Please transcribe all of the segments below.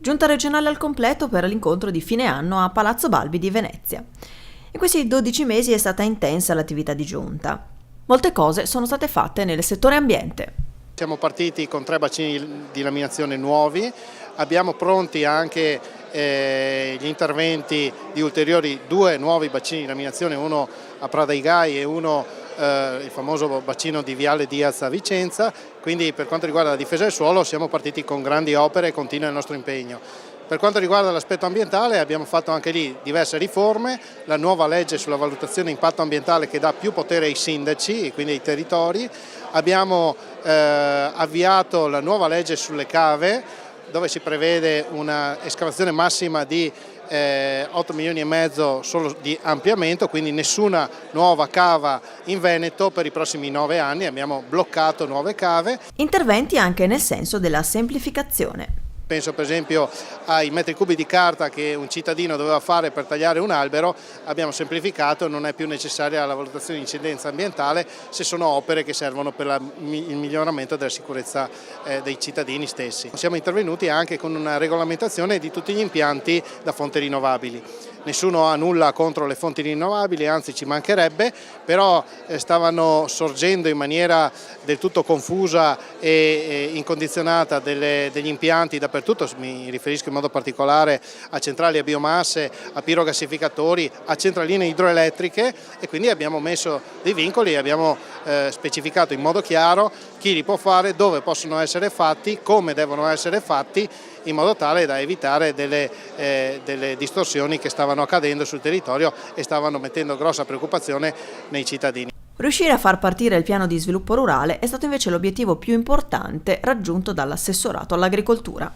Giunta regionale al completo per l'incontro di fine anno a Palazzo Balbi di Venezia. In questi 12 mesi è stata intensa l'attività di giunta. Molte cose sono state fatte nel settore ambiente. Siamo partiti con 3 bacini di laminazione nuovi, abbiamo pronti anche gli interventi di ulteriori 2 nuovi bacini di laminazione, uno a Prada ai Gai e uno il famoso bacino di Viale Diaz a Vicenza, quindi per quanto riguarda la difesa del suolo siamo partiti con grandi opere e continua il nostro impegno. Per quanto riguarda l'aspetto ambientale abbiamo fatto anche lì diverse riforme, la nuova legge sulla valutazione impatto ambientale che dà più potere ai sindaci e quindi ai territori, abbiamo avviato la nuova legge sulle cave dove si prevede una escavazione massima di 8 milioni e mezzo solo di ampliamento, quindi nessuna nuova cava in Veneto per i prossimi 9 anni, abbiamo bloccato nuove cave. Interventi anche nel senso della semplificazione. Penso per esempio ai metri cubi di carta che un cittadino doveva fare per tagliare un albero, abbiamo semplificato, non è più necessaria la valutazione di incidenza ambientale se sono opere che servono per il miglioramento della sicurezza dei cittadini stessi. Siamo intervenuti anche con una regolamentazione di tutti gli impianti da fonti rinnovabili. Nessuno ha nulla contro le fonti rinnovabili, anzi ci mancherebbe, però stavano sorgendo in maniera del tutto confusa e incondizionata degli impianti dappertutto, mi riferisco in modo particolare a centrali a biomasse, a pirogassificatori, a centraline idroelettriche e quindi abbiamo messo dei vincoli e abbiamo specificato in modo chiaro chi li può fare, dove possono essere fatti, come devono essere fatti, in modo tale da evitare delle distorsioni che stavano accadendo sul territorio e stavano mettendo grossa preoccupazione nei cittadini. Riuscire a far partire il piano di sviluppo rurale è stato invece l'obiettivo più importante raggiunto dall'assessorato all'agricoltura.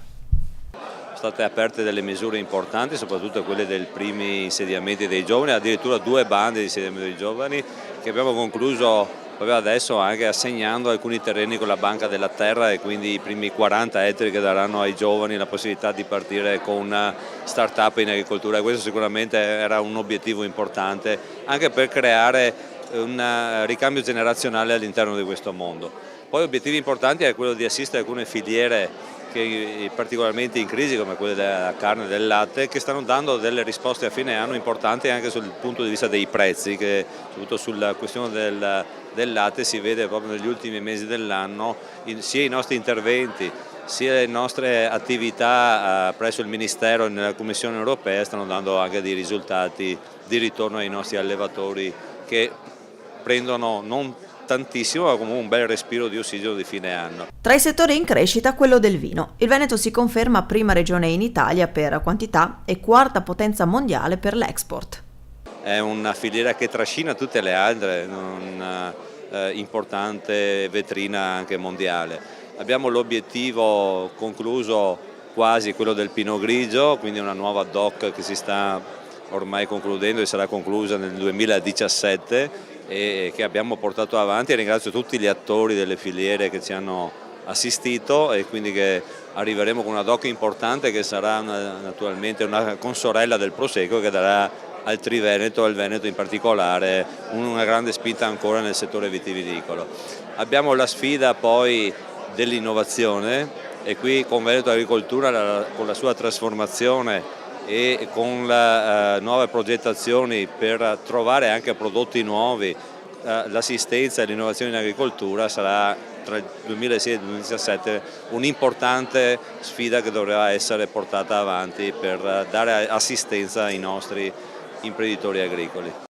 Sono state aperte delle misure importanti, soprattutto quelle dei primi insediamenti dei giovani, addirittura 2 bande di insediamento dei giovani che abbiamo concluso proprio adesso anche assegnando alcuni terreni con la banca della terra e quindi i primi 40 ettari che daranno ai giovani la possibilità di partire con una start-up in agricoltura. Questo sicuramente era un obiettivo importante anche per creare un ricambio generazionale all'interno di questo mondo. Poi obiettivi importanti è quello di assistere alcune filiere che particolarmente in crisi come quelle della carne e del latte che stanno dando delle risposte a fine anno importanti anche sul punto di vista dei prezzi, che soprattutto sulla questione del latte si vede proprio negli ultimi mesi dell'anno sia i nostri interventi sia le nostre attività presso il Ministero e nella Commissione europea stanno dando anche dei risultati di ritorno ai nostri allevatori che prendono non tantissimo, ma comunque un bel respiro di ossigeno di fine anno. Tra i settori in crescita quello del vino. Il Veneto si conferma prima regione in Italia per quantità e quarta potenza mondiale per l'export. È una filiera che trascina tutte le altre, una importante vetrina anche mondiale. Abbiamo l'obiettivo concluso quasi quello del Pinot Grigio, quindi una nuova DOC che si sta ormai concludendo e sarà conclusa nel 2017 e che abbiamo portato avanti, e ringrazio tutti gli attori delle filiere che ci hanno assistito e quindi che arriveremo con una DOC importante che sarà naturalmente una consorella del Prosecco che darà al Triveneto e al Veneto in particolare una grande spinta ancora nel settore vitivinicolo. Abbiamo la sfida poi dell'innovazione e qui con Veneto Agricoltura con la sua trasformazione e con le nuove progettazioni per trovare anche prodotti nuovi, l'assistenza e l'innovazione in agricoltura sarà tra il 2006 e il 2017 un'importante sfida che dovrà essere portata avanti per dare assistenza ai nostri imprenditori agricoli.